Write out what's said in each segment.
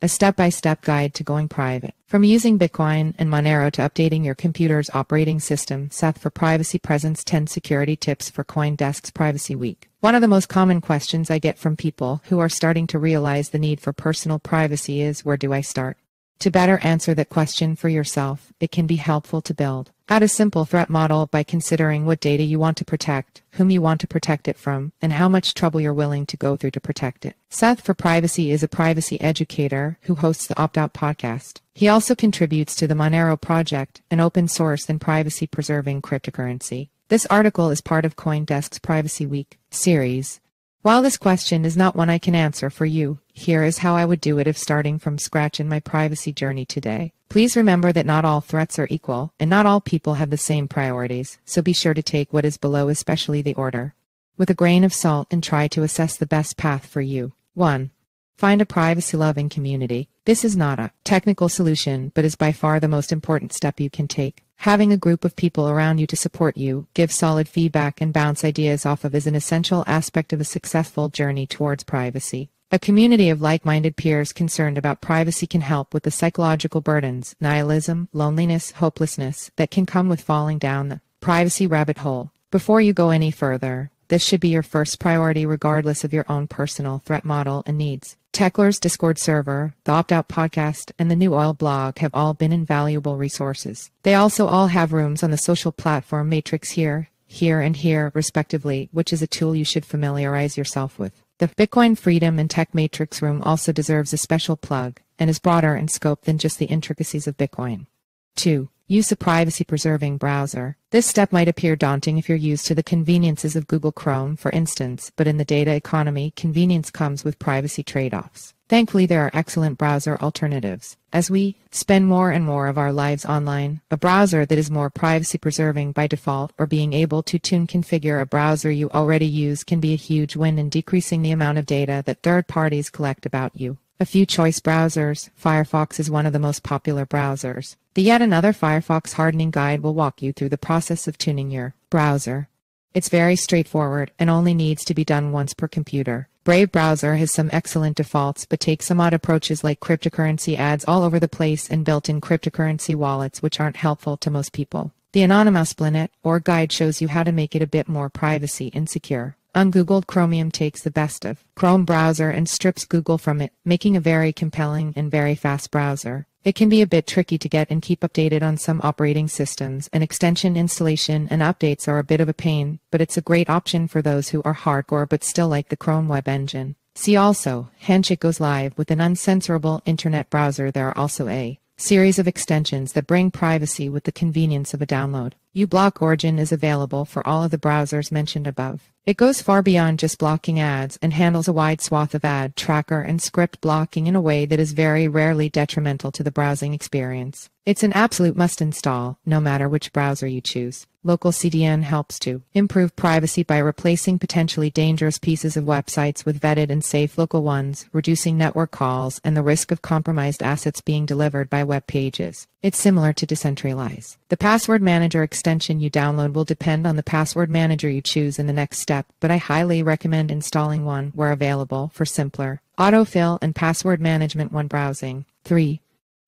a step-by-step guide to going private. From using Bitcoin and Monero to updating your computer's operating system, Seth For Privacy presents 10 security tips for CoinDesk's Privacy Week. One of the most common questions I get from people who are starting to realize the need for personal privacy is, where do I start? To better answer that question for yourself, it can be helpful to build out a simple threat model by considering what data you want to protect, whom you want to protect it from, and how much trouble you're willing to go through to protect it. Seth For Privacy is a privacy educator who hosts the Opt-Out podcast. He also contributes to the Monero project, an open source and privacy-preserving cryptocurrency. This article is part of CoinDesk's Privacy Week series. While this question is not one I can answer for you, here is how I would do it if starting from scratch in my privacy journey today. Please remember that not all threats are equal, and not all people have the same priorities, so be sure to take what is below, especially the order, with a grain of salt and try to assess the best path for you. 1. Find a privacy-loving community. This is not a technical solution, but is by far the most important step you can take. Having a group of people around you to support you, give solid feedback, and bounce ideas off of is an essential aspect of a successful journey towards privacy. A community of like-minded peers concerned about privacy can help with the psychological burdens, nihilism, loneliness, hopelessness that can come with falling down the privacy rabbit hole. Before you go any further, this should be your first priority regardless of your own personal threat model and needs. Techler's Discord server, the Opt-Out podcast, and the New Oil blog have all been invaluable resources. They also all have rooms on the social platform Matrix here, and here, respectively, which is a tool you should familiarize yourself with. The Bitcoin Freedom and Tech Matrix room also deserves a special plug, and is broader in scope than just the intricacies of Bitcoin. 2. Use a privacy-preserving browser. This step might appear daunting if you're used to the conveniences of Google Chrome, for instance, but in the data economy, convenience comes with privacy trade-offs. Thankfully, there are excellent browser alternatives. As we spend more and more of our lives online, a browser that is more privacy-preserving by default, or being able to configure a browser you already use, can be a huge win in decreasing the amount of data that third parties collect about you. A few choice browsers. Firefox is one of the most popular browsers. The Yet Another Firefox Hardening Guide will walk you through the process of tuning your browser. It's very straightforward and only needs to be done once per computer. Brave browser has some excellent defaults but takes some odd approaches like cryptocurrency ads all over the place and built-in cryptocurrency wallets which aren't helpful to most people. The Anonymous Planet or guide shows you how to make it a bit more privacy insecure. Ungoogled Chromium takes the best of Chrome browser and strips Google from it, making a very compelling and very fast browser. It can be a bit tricky to get and keep updated on some operating systems, and extension installation and updates are a bit of a pain, but it's a great option for those who are hardcore but still like the Chrome web engine. See also, Handshake goes live with an uncensorable internet browser. There are also a series of extensions that bring privacy with the convenience of a download. uBlock Origin is available for all of the browsers mentioned above. It goes far beyond just blocking ads and handles a wide swath of ad tracker and script blocking in a way that is very rarely detrimental to the browsing experience. It's an absolute must install, no matter which browser you choose. Local CDN helps to improve privacy by replacing potentially dangerous pieces of websites with vetted and safe local ones, reducing network calls and the risk of compromised assets being delivered by web pages. It's similar to Decentralize. The password manager extension you download will depend on the password manager you choose in the next step, but I highly recommend installing one where available for simpler autofill and password management when browsing. 3.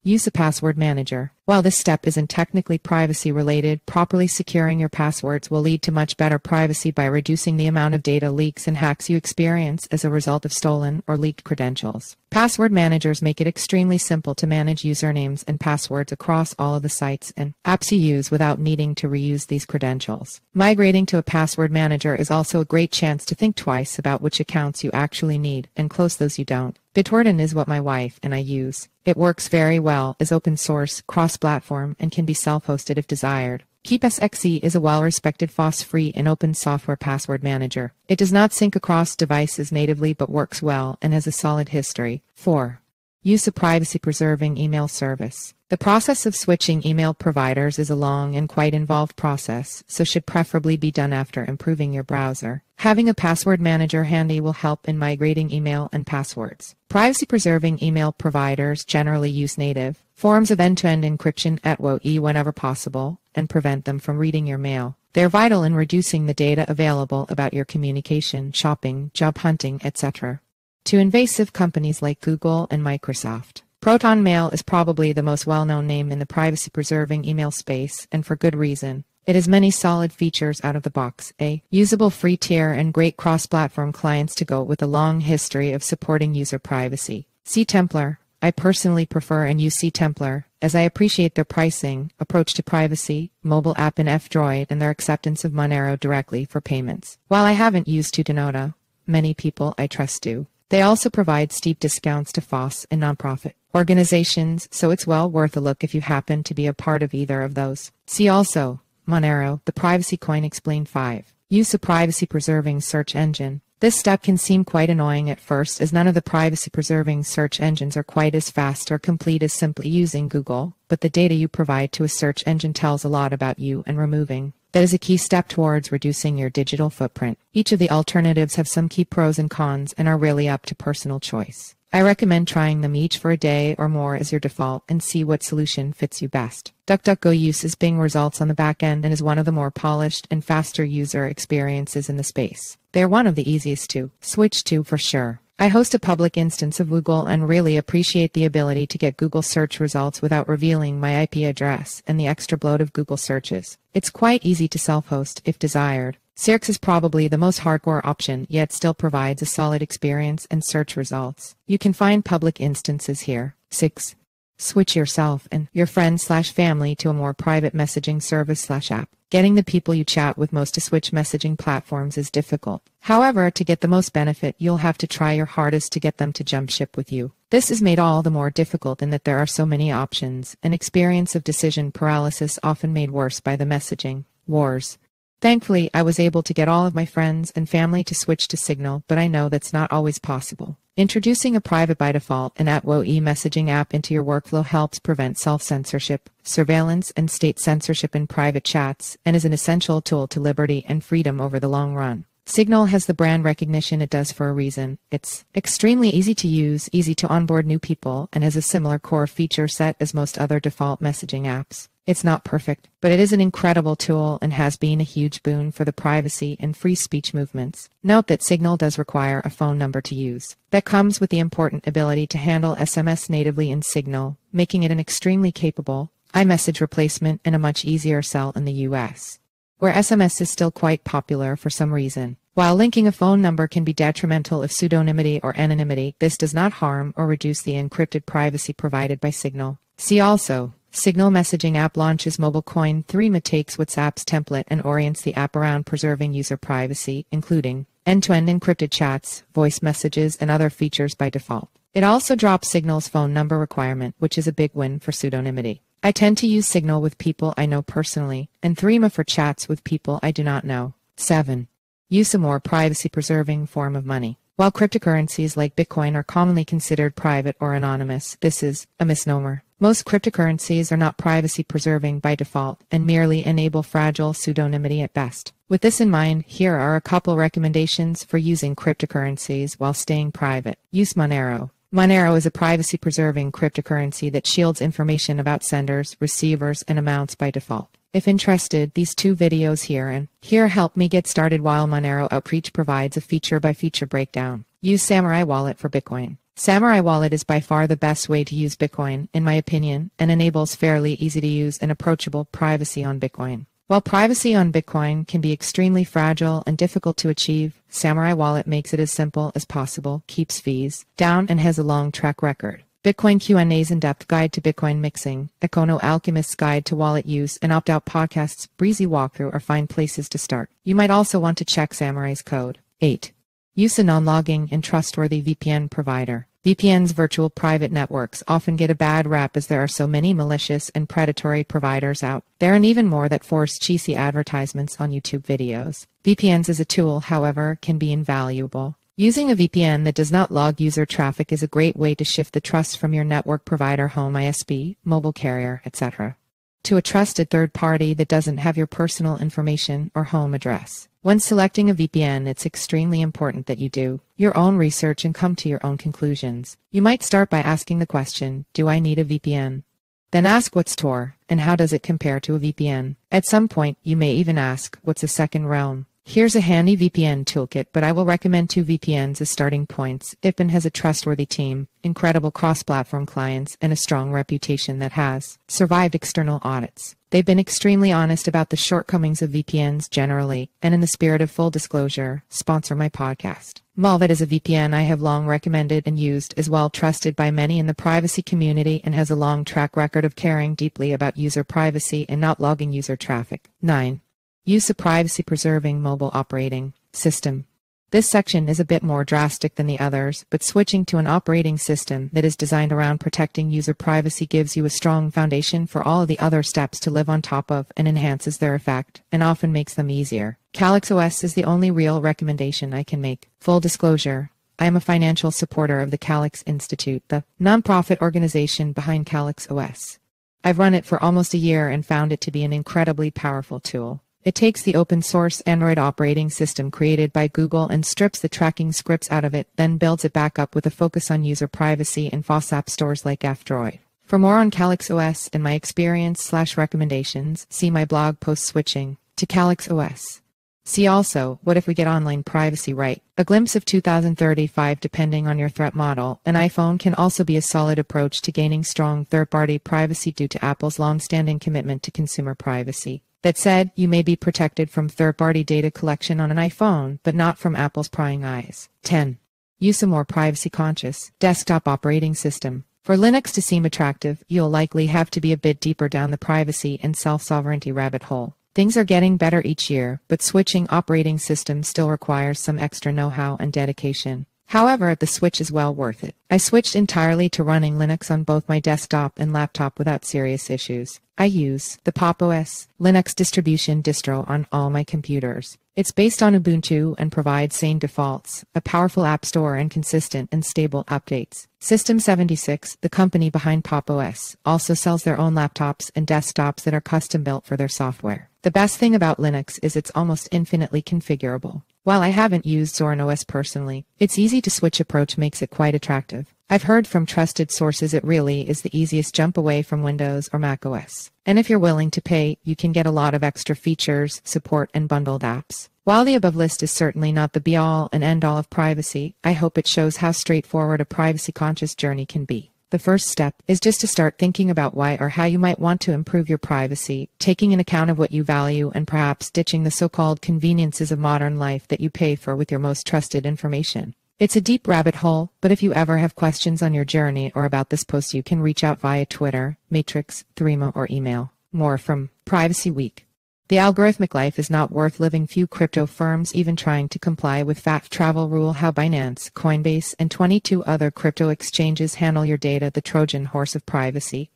Use a password manager. While this step isn't technically privacy related, properly securing your passwords will lead to much better privacy by reducing the amount of data leaks and hacks you experience as a result of stolen or leaked credentials. Password managers make it extremely simple to manage usernames and passwords across all of the sites and apps you use without needing to reuse these credentials. Migrating to a password manager is also a great chance to think twice about which accounts you actually need and close those you don't. Bitwarden is what my wife and I use. It works very well as open source, cross-platform, and can be self-hosted if desired. KeepSXE is a well-respected FOSS-free and open software password manager. It does not sync across devices natively but works well and has a solid history. 4. Use a privacy-preserving email service. The process of switching email providers is a long and quite involved process, so should preferably be done after improving your browser. Having a password manager handy will help in migrating email and passwords. Privacy-preserving email providers generally use native forms of end-to-end encryption at WoE whenever possible and prevent them from reading your mail. They're vital in reducing the data available about your communication, shopping, job hunting, etc. to invasive companies like Google and Microsoft. Proton Mail is probably the most well-known name in the privacy-preserving email space, and for good reason. It has many solid features out of the box, a usable free tier and great cross-platform clients to go with a long history of supporting user privacy. C-Templar. I personally prefer and use C-Templar, as I appreciate their pricing, approach to privacy, mobile app in F-Droid, and their acceptance of Monero directly for payments. While I haven't used Tutanota, many people I trust do. They also provide steep discounts to FOSS and nonprofit organizations, so it's well worth a look if you happen to be a part of either of those. See also, Monero, the privacy coin explained 5. Use a privacy-preserving search engine. This step can seem quite annoying at first, as none of the privacy-preserving search engines are quite as fast or complete as simply using Google, but the data you provide to a search engine tells a lot about you, and removing that is a key step towards reducing your digital footprint. Each of the alternatives have some key pros and cons and are really up to personal choice. I recommend trying them each for a day or more as your default and see what solution fits you best. DuckDuckGo uses Bing results on the back end and is one of the more polished and faster user experiences in the space. They are one of the easiest to switch to for sure. I host a public instance of Google and really appreciate the ability to get Google search results without revealing my IP address and the extra bloat of Google searches. It's quite easy to self-host if desired. Sirx is probably the most hardcore option, yet still provides a solid experience and search results. You can find public instances here. 6. Switch yourself and your friends/family to a more private messaging service/app. Getting the people you chat with most to switch messaging platforms is difficult. However, to get the most benefit, you'll have to try your hardest to get them to jump ship with you. This is made all the more difficult in that there are so many options, an experience of decision paralysis often made worse by the messaging wars. Thankfully, I was able to get all of my friends and family to switch to Signal, but I know that's not always possible. Introducing a private by default and @WoE messaging app into your workflow helps prevent self-censorship, surveillance, and state censorship in private chats, and is an essential tool to liberty and freedom over the long run. Signal has the brand recognition it does for a reason. It's extremely easy to use, easy to onboard new people, and has a similar core feature set as most other default messaging apps. It's not perfect, but it is an incredible tool and has been a huge boon for the privacy and free speech movements. Note that Signal does require a phone number to use. That comes with the important ability to handle SMS natively in Signal, making it an extremely capable iMessage replacement and a much easier sell in the US, where SMS is still quite popular for some reason. While linking a phone number can be detrimental of pseudonymity or anonymity, this does not harm or reduce the encrypted privacy provided by Signal. See also, Signal messaging app launches mobile coin. Threema takes WhatsApp's template and orients the app around preserving user privacy, including end-to-end encrypted chats, voice messages, and other features by default. It also drops Signal's phone number requirement, which is a big win for pseudonymity. I tend to use Signal with people I know personally, and Threema for chats with people I do not know. 7. Use a more privacy-preserving form of money. While cryptocurrencies like Bitcoin are commonly considered private or anonymous, this is a misnomer. Most cryptocurrencies are not privacy-preserving by default and merely enable fragile pseudonymity at best. With this in mind, here are a couple recommendations for using cryptocurrencies while staying private. Use Monero. Monero is a privacy-preserving cryptocurrency that shields information about senders, receivers, and amounts by default. If interested, these 2 videos here help me get started, while Monero Outreach provides a feature-by-feature breakdown. Use Samurai Wallet for Bitcoin. Samurai Wallet is by far the best way to use Bitcoin, in my opinion, and enables fairly easy-to-use and approachable privacy on Bitcoin. While privacy on Bitcoin can be extremely fragile and difficult to achieve, Samurai Wallet makes it as simple as possible, keeps fees down, and has a long track record. Bitcoin Q&A's in-depth guide to Bitcoin mixing, Econo Alchemist's guide to wallet use, and opt-out podcasts' breezy walkthrough are fine places to start. You might also want to check Samurai's code. 8. Use a non-logging and trustworthy VPN provider. VPNs, virtual private networks, often get a bad rap as there are so many malicious and predatory providers out there, and even more that force cheesy advertisements on YouTube videos. VPNs as a tool, however, can be invaluable. Using a VPN that does not log user traffic is a great way to shift the trust from your network provider, home ISP, mobile carrier, etc., to a trusted third party that doesn't have your personal information or home address. When selecting a VPN, it's extremely important that you do your own research and come to your own conclusions. You might start by asking the question, do I need a VPN? Then ask what's Tor, and how does it compare to a VPN? At some point, you may even ask, what's a second realm? Here's a handy VPN toolkit, but I will recommend 2 VPNs as starting points. IPN has a trustworthy team, incredible cross-platform clients, and a strong reputation that has survived external audits. They've been extremely honest about the shortcomings of VPNs generally, and in the spirit of full disclosure, sponsor my podcast. Malvat is a VPN I have long recommended and used, is well trusted by many in the privacy community, and has a long track record of caring deeply about user privacy and not logging user traffic. 9. Use a privacy-preserving mobile operating system. This section is a bit more drastic than the others, but switching to an operating system that is designed around protecting user privacy gives you a strong foundation for all of the other steps to live on top of and enhances their effect, and often makes them easier. Calyx OS is the only real recommendation I can make. Full disclosure, I am a financial supporter of the Calyx Institute, the nonprofit organization behind Calyx OS. I've run it for almost a year and found it to be an incredibly powerful tool. It takes the open-source Android operating system created by Google and strips the tracking scripts out of it, then builds it back up with a focus on user privacy and FOSS app stores like F-Droid. For more on Calyx OS and my experience/recommendations, see my blog post switching to Calyx OS. See also, what if we get online privacy right? A glimpse of 2035 depending on your threat model. An iPhone can also be a solid approach to gaining strong third-party privacy due to Apple's long-standing commitment to consumer privacy. That said, you may be protected from third-party data collection on an iPhone, but not from Apple's prying eyes. 10. Use a more privacy-conscious desktop operating system. For Linux to seem attractive, you'll likely have to be a bit deeper down the privacy and self-sovereignty rabbit hole. Things are getting better each year, but switching operating systems still requires some extra know-how and dedication. However, the switch is well worth it. I switched entirely to running Linux on both my desktop and laptop without serious issues. I use the Pop! OS Linux distribution distro on all my computers. It's based on Ubuntu and provides sane defaults, a powerful app store, and consistent and stable updates. System76, the company behind Pop! OS, also sells their own laptops and desktops that are custom-built for their software. The best thing about Linux is it's almost infinitely configurable. While I haven't used Zorin OS personally, its easy-to-switch approach makes it quite attractive. I've heard from trusted sources it really is the easiest jump away from Windows or Mac OS. And if you're willing to pay, you can get a lot of extra features, support, and bundled apps. While the above list is certainly not the be-all and end-all of privacy, I hope it shows how straightforward a privacy-conscious journey can be. The first step is just to start thinking about why or how you might want to improve your privacy, taking in account of what you value and perhaps ditching the so-called conveniences of modern life that you pay for with your most trusted information. It's a deep rabbit hole, but if you ever have questions on your journey or about this post, you can reach out via Twitter, Matrix, Threema, or email. More from Privacy Week. The algorithmic life is not worth living. Few crypto firms even trying to comply with FATF travel rule. How Binance, Coinbase, and 22 other crypto exchanges handle your data, the Trojan horse of privacy.